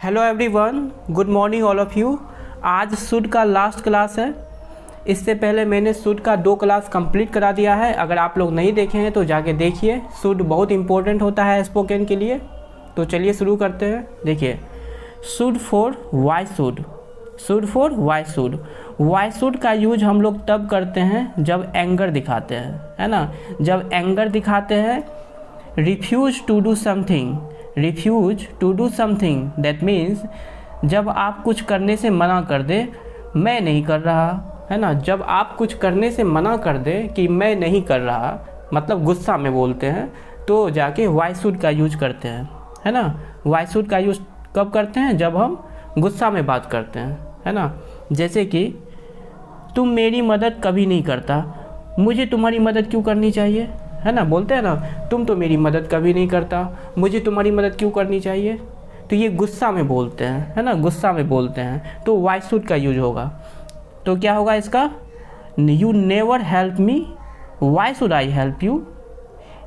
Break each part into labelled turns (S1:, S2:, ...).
S1: Hello everyone, good morning all of you. आज should का last class है। इससे पहले मैंने शुड का 2 क्लास कंप्लीट करा दिया है। अगर आप लोग नहीं देखे हैं तो जाके देखिए। शुड बहुत इंपॉर्टेंट होता है स्पोकन के लिए। तो चलिए शुरू करते हैं। देखिए, should for why should, should for why should. Why should का यूज हम लोग तब करते हैं जब एंगर दिखाते हैं, है ना। जब एंगर दिखाते हैं, refuse to do something, refuse to do something, that means जब आप कुछ करने से मना कर दे, मैं नहीं कर रहा, है ना। जब आप कुछ करने से मना कर दे कि मैं नहीं कर रहा, मतलब गुस्सा में बोलते हैं, तो जाके वाई शुड का यूज करते हैं, है ना। वाई शुड का यूज कब करते हैं? जब हम गुस्सा में बात करते हैं, है ना। जैसे कि तुम मेरी मदद कभी नहीं करता, मुझे तुम्हारी मदद क्यों करनी चाहिए, है ना। बोलते हैं ना, तुम तो मेरी मदद कभी नहीं करता, मुझे तुम्हारी मदद क्यों करनी चाहिए। तो ये गुस्सा में बोलते हैं, है ना, गुस्सा में बोलते हैं, तो वाई शुड का यूज होगा। तो क्या होगा इसका? You never help me, why should I help you.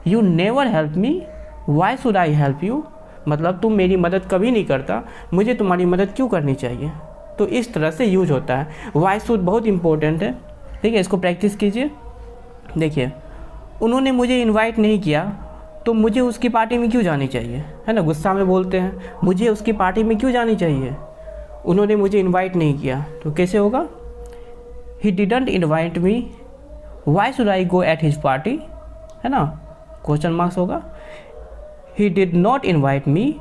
S1: You never help me, why should I help you. मतलब तुम मेरी मदद कभी नहीं करता, मुझे तुम्हारी मदद क्यों करनी चाहिए। तो इस तरह से यूज होता है। वाई शुड बहुत इंपॉर्टेंट है, ठीक है। इसको प्रैक्टिस कीजिए। देखिए, उन्होंने मुझे इनवाइट नहीं किया तो मुझे उसकी पार्टी में क्यों जानी चाहिए, है ना। गुस्सा में बोलते हैं, मुझे उसकी पार्टी में क्यों जानी चाहिए, उन्होंने मुझे इनवाइट नहीं किया। तो कैसे होगा? He didn't invite me, why should I go at his party, है ना। क्वेश्चन मार्क्स होगा। He did not invite me,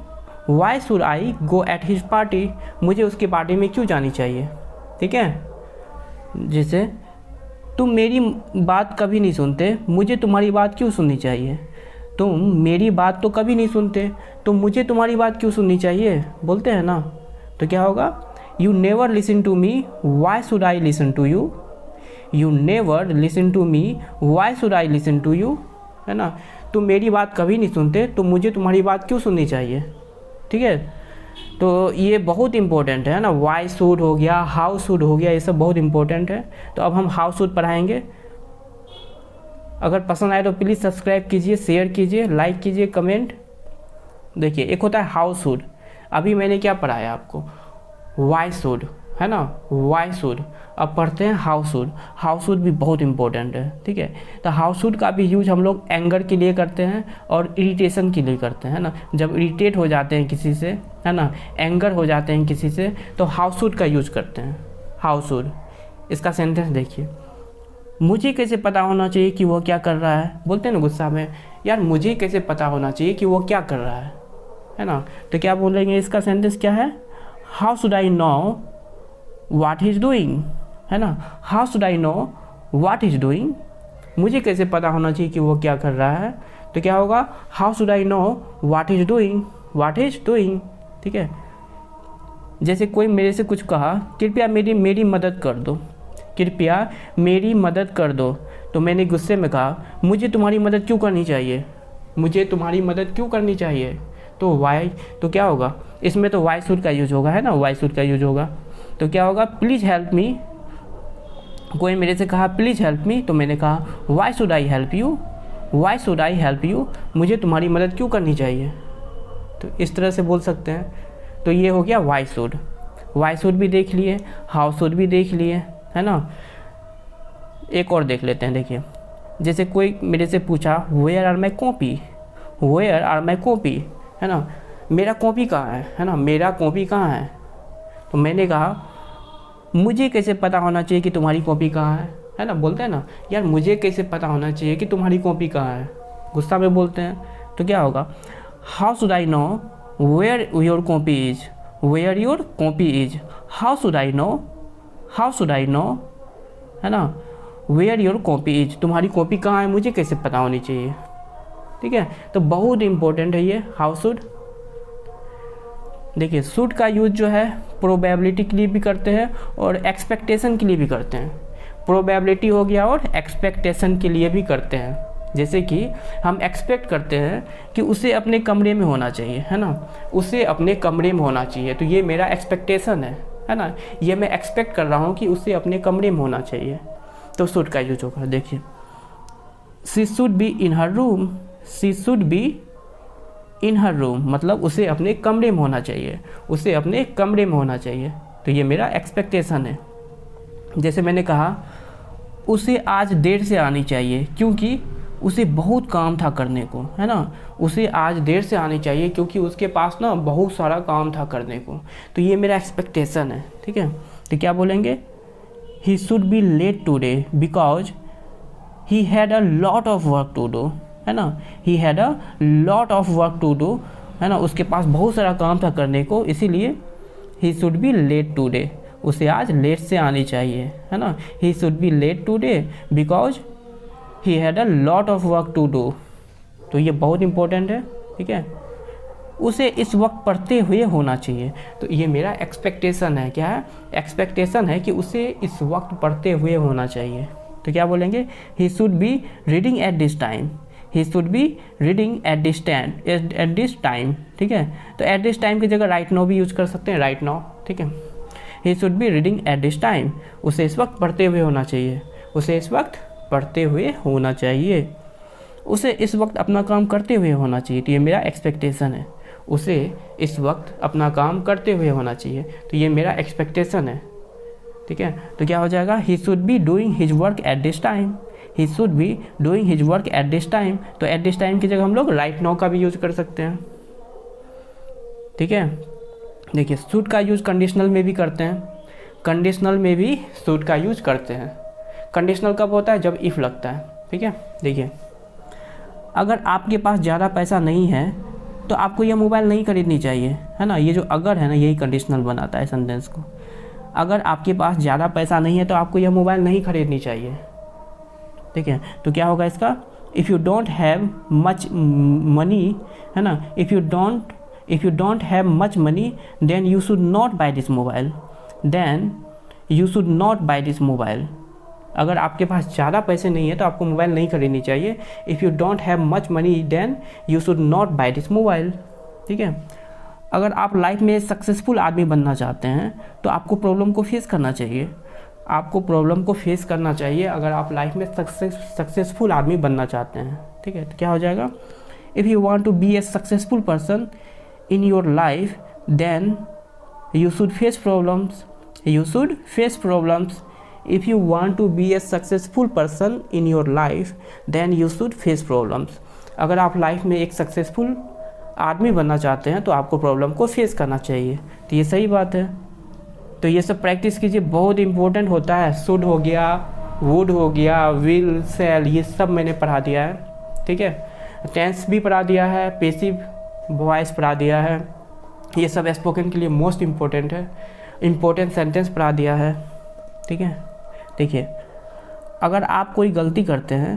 S1: why should I go at his party, मुझे उसकी पार्टी में क्यों जानी चाहिए, ठीक है। जैसे तुम मेरी बात कभी नहीं सुनते, मुझे तुम्हारी बात क्यों सुननी चाहिए। तुम मेरी बात तो कभी नहीं सुनते, तो मुझे तुम्हारी बात क्यों सुननी चाहिए, बोलते हैं ना। तो क्या होगा? You never listen to me, why should I listen to you. You never listen to me, why should I listen to you, है ना। तुम मेरी बात कभी नहीं सुनते, तो मुझे तुम्हारी बात क्यों सुननी चाहिए, ठीक है। तो ये बहुत इंपॉर्टेंट है ना। वाई शुड हो गया, हाउ शुड हो गया, ये सब बहुत इंपॉर्टेंट है। तो अब हम हाउ शुड पढ़ाएंगे। अगर पसंद आए तो प्लीज़ सब्सक्राइब कीजिए, शेयर कीजिए, लाइक कीजिए, कमेंट। देखिए, एक होता है हाउ शुड। अभी मैंने क्या पढ़ाया आपको? वाई शुड, है ना, वाई शुड। अब पढ़ते हैं हाउ शुड। हाउ शुड भी बहुत इंपॉर्टेंट है, ठीक है। तो हाउ शुड का भी यूज हम लोग एंगर के लिए करते हैं और इरिटेशन के लिए करते हैं ना। जब इरिटेट हो जाते हैं किसी से, है ना, एंगर हो जाते हैं किसी से, तो हाउ शुड का यूज करते हैं। हाउ शुड, इसका सेंटेंस देखिए। मुझे कैसे पता होना चाहिए कि वो क्या कर रहा है। बोलते हैं ना गुस्सा में, यार मुझे कैसे पता होना चाहिए कि वो क्या कर रहा है ना। तो क्या बोलेंगे? इसका सेंटेंस क्या है? How should I know what he is doing, है ना। How should I know what is doing, मुझे कैसे पता होना चाहिए कि वो क्या कर रहा है। तो क्या होगा? How should I know what is doing, what is doing, ठीक है। जैसे कोई मेरे से कुछ कहा, कृपया मेरी मदद कर दो, कृपया मेरी मदद कर दो। तो मैंने गुस्से में कहा, मुझे तुम्हारी मदद क्यों करनी चाहिए, मुझे तुम्हारी मदद क्यों करनी चाहिए। तो वाई, तो क्या होगा इसमें? तो वाई शुड का यूज होगा, है ना, वाई शुड का यूज होगा। तो क्या होगा? Please help me. कोई मेरे से कहा प्लीज़ हेल्प मी, तो मैंने कहा Y should I help you, Y should I help you, मुझे तुम्हारी मदद क्यों करनी चाहिए। तो इस तरह से बोल सकते हैं। तो ये हो गया वाई शुड। वाई शुड भी देख लिए, हाउ शुड भी देख लिए, है ना। एक और देख लेते हैं। देखिए, जैसे कोई मेरे से पूछा where are my copy, where are my copy, है ना, मेरा कॉपी कहाँ है ना, मेरा कॉपी कहाँ है। तो मैंने कहा मुझे कैसे पता होना चाहिए कि तुम्हारी कॉपी कहाँ है ना। बोलते हैं ना, यार मुझे कैसे पता होना चाहिए कि तुम्हारी कॉपी कहाँ है, गुस्सा में बोलते हैं। तो क्या होगा? How should I know where your copy is, where your copy is, how should I know, how should I know, है ना, वेयर योर कॉपी इज, तुम्हारी कॉपी कहाँ है, मुझे कैसे पता होनी चाहिए, ठीक है। तो बहुत इंपॉर्टेंट है ये हाउ शुड। देखिए, शुड का यूज जो है प्रोबेबिलिटी के लिए भी करते हैं और एक्सपेक्टेशन के लिए भी करते हैं। प्रोबेबिलिटी हो गया और एक्सपेक्टेशन के लिए भी करते हैं। जैसे कि हम एक्सपेक्ट करते हैं कि उसे अपने कमरे में होना चाहिए, है ना, उसे अपने कमरे में होना चाहिए, तो ये मेरा एक्सपेक्टेशन है ना, ये मैं एक्सपेक्ट कर रहा हूँ कि उसे अपने कमरे में होना चाहिए। तो शुड का यूज होगा। देखिए, she should be in her room, she should be in her room, मतलब उसे अपने कमरे में होना चाहिए, उसे अपने कमरे में होना चाहिए। तो ये मेरा एक्सपेक्टेशन है। जैसे मैंने कहा उसे आज देर से आनी चाहिए क्योंकि उसे बहुत काम था करने को, है ना। उसे आज देर से आनी चाहिए क्योंकि उसके पास ना बहुत सारा काम था करने को। तो ये मेरा एक्सपेक्टेशन है, ठीक है। तो क्या बोलेंगे, he should be late today because he had a lot of work to do, है ना। He had a lot of work to do, है ना, उसके पास बहुत सारा काम था करने को, इसीलिए he should be late today, उसे आज लेट से आनी चाहिए, है ना। He should be late today because he had a lot of work to do. तो ये बहुत इंपॉर्टेंट है, ठीक है। उसे इस वक्त पढ़ते हुए होना चाहिए। तो ये मेरा एक्सपेक्टेशन है। क्या है, एक्सपेक्टेशन है कि उसे इस वक्त पढ़ते हुए होना चाहिए। तो क्या बोलेंगे, he should be reading at this time, he should be reading at this time, ठीक है। तो एट दिस टाइम की जगह राइट नाउ भी यूज कर सकते हैं, राइट नाउ, ठीक है। ही should be reading at this time, उसे इस वक्त पढ़ते हुए होना चाहिए, उसे इस वक्त पढ़ते हुए होना चाहिए, उसे इस वक्त अपना काम करते हुए होना चाहिए। तो ये मेरा एक्सपेक्टेशन है, उसे इस वक्त अपना काम करते हुए होना चाहिए। तो ये मेरा एक्सपेक्टेशन है, ठीक है। तो क्या हो जाएगा, ही should be doing his work at this time, he should be doing his work at this time. तो एट दिस टाइम की जगह हम लोग राइट नाउ का भी यूज कर सकते हैं, ठीक है। देखिए शुड का यूज कंडीशनल में भी करते हैं, कंडीशनल में भी शुड का यूज करते हैं। कंडीशनल कब होता है, जब इफ़ लगता है, ठीक है। देखिए अगर आपके पास ज़्यादा पैसा नहीं है तो आपको यह मोबाइल नहीं खरीदनी चाहिए, है ना। ये जो अगर है ना, यही कंडीशनल बनाता है सेंटेंस को। अगर आपके पास ज़्यादा पैसा नहीं है तो आपको यह मोबाइल नहीं खरीदनी चाहिए, ठीक है। तो क्या होगा इसका, if you don't have much money, है ना, if you don't have much money then you should not buy this mobile, then you should not buy this mobile. अगर आपके पास ज़्यादा पैसे नहीं है तो आपको मोबाइल नहीं खरीदनी चाहिए। If you don't have much money then you should not buy this mobile, ठीक है। अगर आप लाइफ में सक्सेसफुल आदमी बनना चाहते हैं तो आपको प्रॉब्लम को फेस करना चाहिए, आपको प्रॉब्लम को फेस करना चाहिए अगर आप लाइफ में सक्सेसफुल आदमी बनना चाहते हैं, ठीक है। तो क्या हो जाएगा, if you want to be a successful person in your life then you should face problems, you should face problems. If you want to be a successful person in your life then you should face problems. अगर आप life में एक successful आदमी बनना चाहते हैं तो आपको प्रॉब्लम को फेस करना चाहिए। तो ये सही बात है। तो ये सब प्रैक्टिस कीजिए, बहुत इंपॉर्टेंट होता है। शुड हो गया, वुड हो गया, विल, शैल, ये सब मैंने पढ़ा दिया है, ठीक है। टेंस भी पढ़ा दिया है, पैसिव वॉइस पढ़ा दिया है, ये सब स्पोकन के लिए मोस्ट इम्पोर्टेंट है। इम्पोर्टेंट सेंटेंस पढ़ा दिया है, ठीक है। देखिए अगर आप कोई गलती करते हैं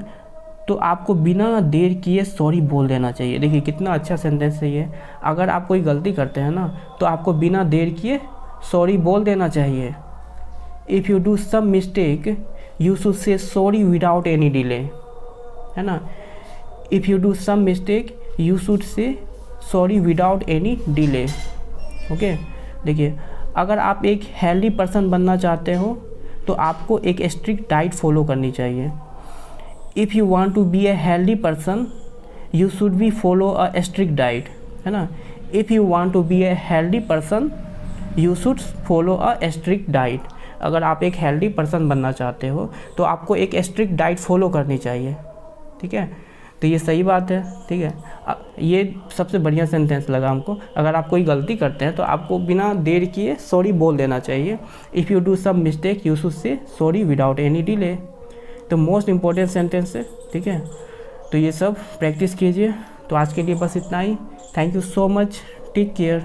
S1: तो आपको बिना देर किए सॉरी बोल देना चाहिए। देखिए कितना अच्छा सेंटेंस है ये। अगर आप कोई गलती करते हैं ना तो आपको बिना देर किए सॉरी बोल देना चाहिए। If you do some mistake you should say sorry without any delay, है ना। If you do some mistake you should say sorry without any delay, okay. देखिए अगर आप एक हेल्दी पर्सन बनना चाहते हो तो आपको एक स्ट्रिक्ट डाइट फॉलो करनी चाहिए। If you want to be a healthy person you should be follow a strict diet, है ना। If you want to be a healthy person you should follow a strict diet. अगर आप एक healthy person बनना चाहते हो तो आपको एक स्ट्रिक्ट डाइट फॉलो करनी चाहिए, ठीक है। तो ये सही बात है, ठीक है। ये सबसे बढ़िया सेंटेंस लगा हमको। अगर आप कोई गलती करते हैं तो आपको बिना देर किए सॉरी बोल देना चाहिए। If you do some mistake you should say sorry without any delay. तो मोस्ट इम्पॉर्टेंट सेंटेंस है, ठीक है। तो ये सब प्रैक्टिस कीजिए। तो आज के लिए बस इतना ही। Thank you so much, take care.